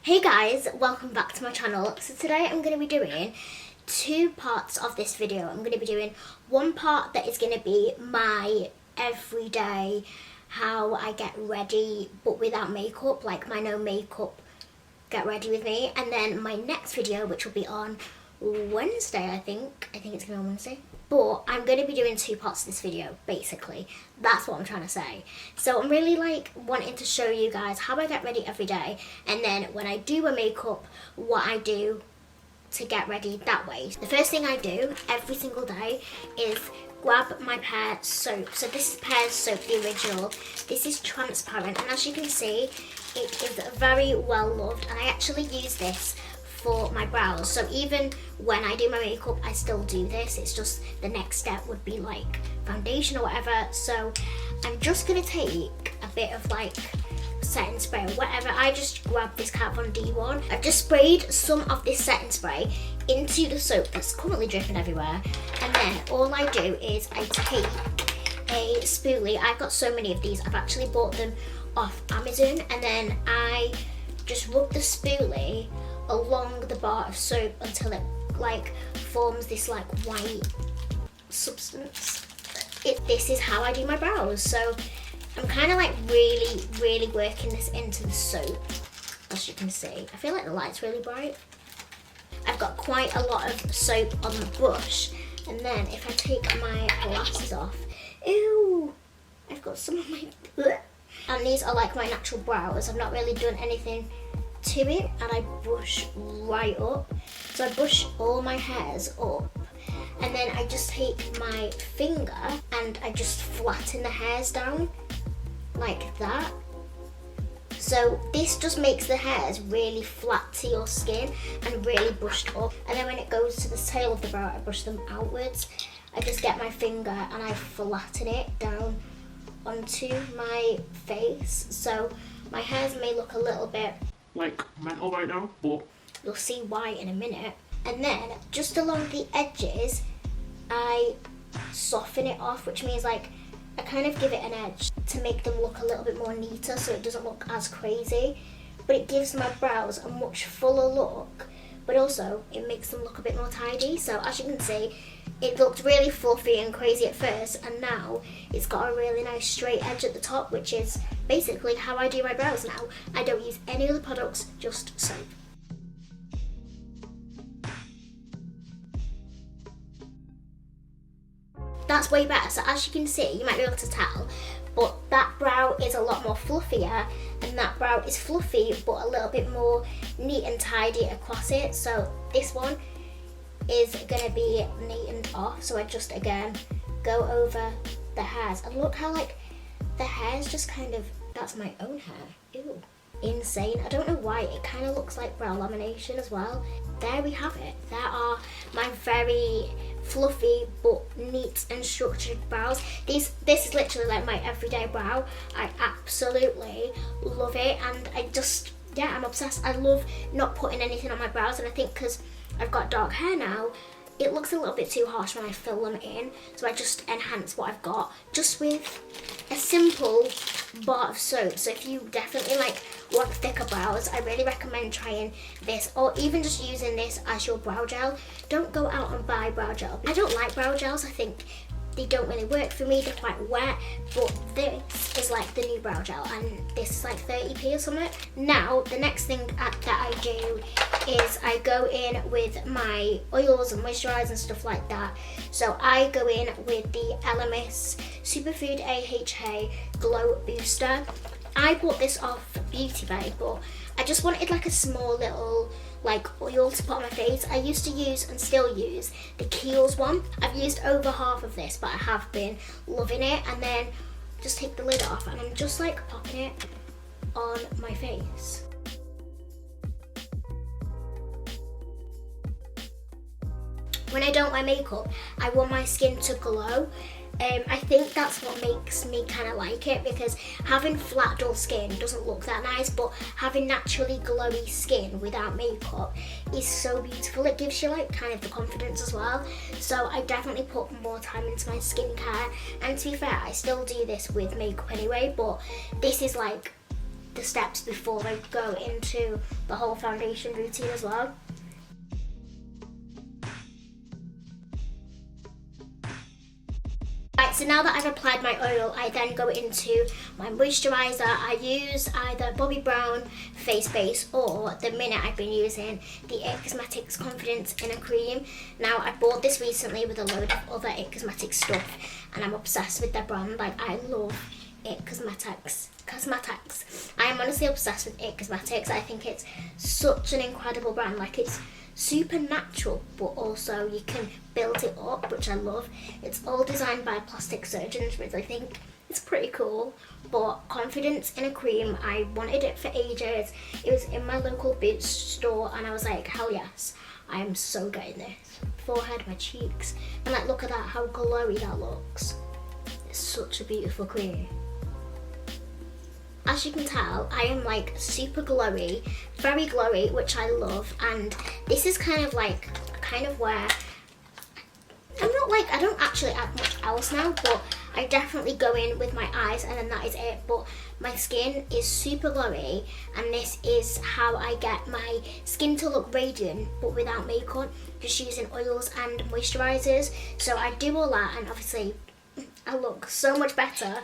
Hey guys, welcome back to my channel. So today I'm going to be doing two parts of this video. I'm going to be doing one part that is going to be my everyday, how I get ready but without makeup, like my no makeup get ready with me. And then my next video, which will be on Wednesday, I think it's going to be on Wednesday. But I'm going to be doing two parts of this video, basically. That's what I'm trying to say. So I'm really wanting to show you guys how I get ready every day. And then when I do my makeup, what I do to get ready that way. The first thing I do every single day is grab my Pears soap. So this is Pears soap, the original. This is transparent. And as you can see, it is very well loved. And I actually use this for my brows, so even when I do my makeup I still do this. It's just the next step would be like foundation or whatever. So I'm just gonna take a bit of setting spray or whatever. I just grabbed this Kat Von D one. I've just sprayed some of this setting spray into the soap that's currently dripping everywhere, and then all I do is I take a spoolie. I've got so many of these, I've actually bought them off Amazon, and then I just rub the spoolie along the bar of soap until it forms this white substance. This is how I do my brows. So I'm kind of really working this into the soap, as you can see. I feel like the light's really bright. I've got quite a lot of soap on the brush, and then if I take my glasses off, ew, I've got some on my and these are my natural brows. I've not really done anything to it, and I brush right up. So I brush all my hairs up, and then I just take my finger and I just flatten the hairs down like that. So this just makes the hairs really flat to your skin and really brushed up. And then when it goes to the tail of the brow, I brush them outwards. I just get my finger and I flatten it down onto my face. So my hairs may look a little bit mental right now, but you'll see why in a minute. And then just along the edges I soften it off, which means I kind of give it an edge to make them look a little bit more neater, so it doesn't look as crazy, but it gives my brows a much fuller look, but also it makes them look a bit more tidy. So as you can see, it looked really fluffy and crazy at first, and now it's got a really nice straight edge at the top, which is basically how I do my brows now. I don't use any other products, just soap. That's way better. So as you can see, you might be able to tell, but that brow is a lot more fluffier, and that brow is fluffy but a little bit more neat and tidy across it. So this one is gonna be neatened off, so I just again go over the hairs, and look how the hairs just kind of, that's my own hair, ew, insane. I don't know why, it kind of looks like brow lamination as well. There we have it. There are my very fluffy but neat and structured brows. This is literally my everyday brow. I absolutely love it, and I'm obsessed. I love not putting anything on my brows, and I think because I've got dark hair now, it looks a little bit too harsh when I fill them in, so I just enhance what I've got just with a simple bar of soap. So if you definitely want thicker brows, I really recommend trying this, or even just using this as your brow gel. Don't go out and buy brow gel. I don't like brow gels. I think they don't really work for me. They're quite wet, but this is the new brow gel, and this is 30p or something. Now the next thing that I do is I go in with my oils and moisturizers and stuff like that. So I go in with the Elemis Superfood AHA Glow Booster. I bought this off Beauty Bay, but I just wanted a small little oil to put on my face. I used to use and still use the Kiehl's one. I've used over half of this, but I have been loving it. And then just take the lid off, and I'm just popping it on my face. When I don't wear makeup, I want my skin to glow. I think that's what makes me kind of like it, because having flat dull skin doesn't look that nice, but having naturally glowy skin without makeup is so beautiful. It gives you kind of the confidence as well. So I definitely put more time into my skincare, and to be fair, I still do this with makeup anyway, but this is the steps before I go into the whole foundation routine as well. Right, so now that I've applied my oil, I then go into my moisturiser. I use either Bobbi Brown face base, or the minute I've been using the It Cosmetics Confidence in a Cream. Now, I bought this recently with a load of other It Cosmetics stuff, and I'm obsessed with their brand. Like, I love It Cosmetics. I am honestly obsessed with It Cosmetics. I think it's such an incredible brand. Like, it's super natural, but also you can build it up, which I love. It's all designed by plastic surgeons, which I think is pretty cool. But Confidence in a Cream, I wanted it for ages. It was in my local Boots store, and I was like, hell yes, I am so getting this. Forehead, my cheeks, and like, look at that, how glowy that looks. It's such a beautiful cream. As you can tell, I am like super glowy, very glowy, which I love. And this is kind of where I don't actually add much else now, but I definitely go in with my eyes and then that is it. But my skin is super glowy, and this is how I get my skin to look radiant but without makeup, just using oils and moisturisers. So I do all that, and obviously I look so much better.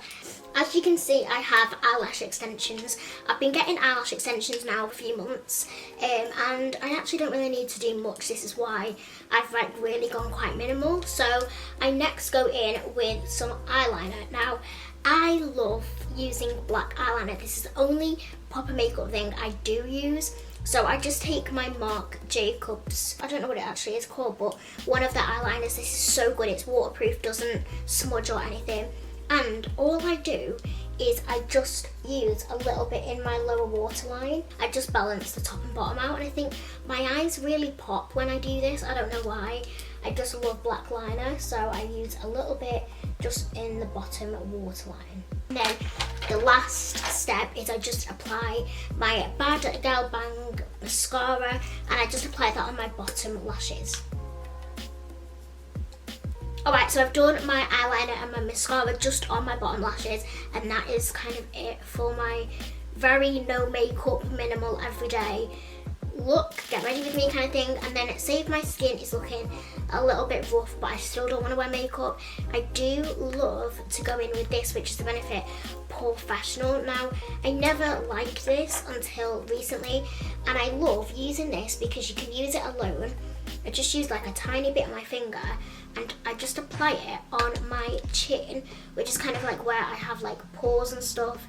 As you can see, I have eyelash extensions. I've been getting eyelash extensions now for a few months, and I actually don't really need to do much. This is why I've like really gone quite minimal. So I next go in with some eyeliner. Now, I love using black eyeliner. This is the only proper makeup thing I do use. So I just take my Marc Jacobs, I don't know what it actually is called, but one of the eyeliners. This is so good, it's waterproof, doesn't smudge or anything. And all I do is I just use a little bit in my lower waterline. I just balance the top and bottom out, and I think my eyes really pop when I do this. I don't know why. I just love black liner, so I use a little bit just in the bottom waterline. And then the last step is I just apply my Bad Girl Bang mascara, and I just apply that on my bottom lashes. Alright, so I've done my eyeliner and my mascara just on my bottom lashes, and that is kind of it for my very no makeup, minimal, everyday look, get ready with me kind of thing. And then say if my skin is looking a little bit rough but I still don't want to wear makeup, I do love to go in with this, which is the Benefit Porefessional. Now, I never liked this until recently, and I love using this because you can use it alone. I just use like a tiny bit on my finger, and I just apply it on my chin, which is kind of like where I have like pores and stuff,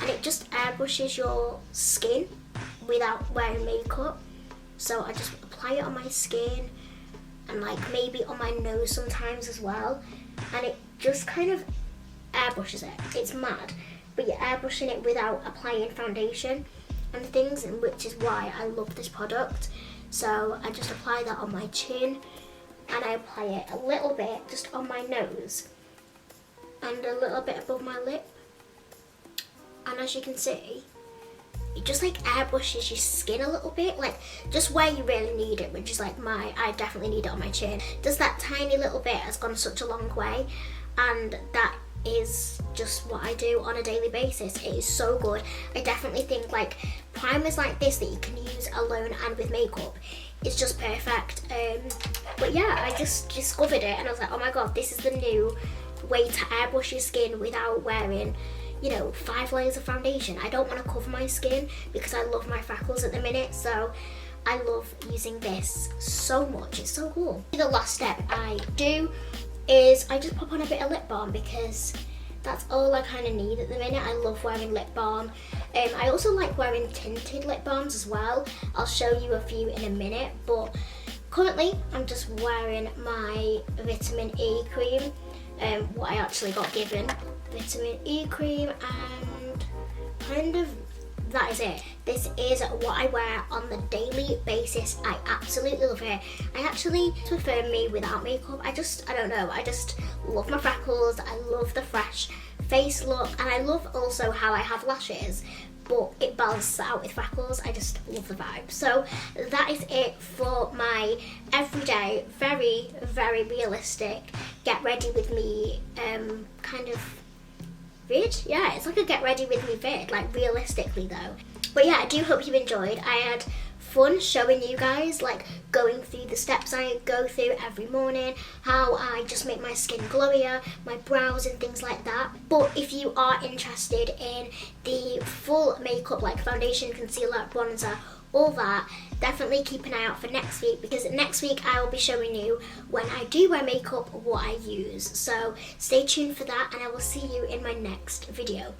and it just airbrushes your skin without wearing makeup. So I just apply it on my skin and like maybe on my nose sometimes as well, and it just kind of airbrushes it. It's mad, but you're airbrushing it without applying foundation and things, and which is why I love this product. So I just apply that on my chin, and I apply it a little bit just on my nose and a little bit above my lip, and as you can see, it just like airbrushes your skin a little bit, like just where you really need it, which is like I definitely need it on my chin. Just that tiny little bit has gone such a long way, and that is just what I do on a daily basis. It is so good. I definitely think like primers like this that you can use alone and with makeup, it's just perfect. But yeah, I just discovered it and I was like, oh my god, this is the new way to airbrush your skin without wearing, you know, 5 layers of foundation. I don't want to cover my skin because I love my freckles at the minute, so I love using this so much. It's so cool. The last step I do is I just pop on a bit of lip balm because that's all I kind of need at the minute. I love wearing lip balm. I also like wearing tinted lip balms as well. I'll show you a few in a minute, but currently I'm just wearing my vitamin E cream, what I actually got given. Vitamin E cream, and kind of that is it. This is what I wear on the daily basis. I absolutely love it. I actually prefer me without makeup. I don't know, I just love my freckles. I love the fresh face look, and I love also how I have lashes, but it balances out with freckles. I just love the vibe. So that is it for my everyday, very, very realistic, get ready with me kind of vid. Yeah, it's like a get ready with me vid, like realistically though. But yeah, I do hope you enjoyed. I had fun showing you guys, like going through the steps I go through every morning, how I just make my skin glowier, my brows and things like that. But if you are interested in the full makeup, like foundation, concealer, bronzer, all that, definitely keep an eye out for next week, because next week I will be showing you when I do wear makeup what I use. So stay tuned for that, and I will see you in my next video.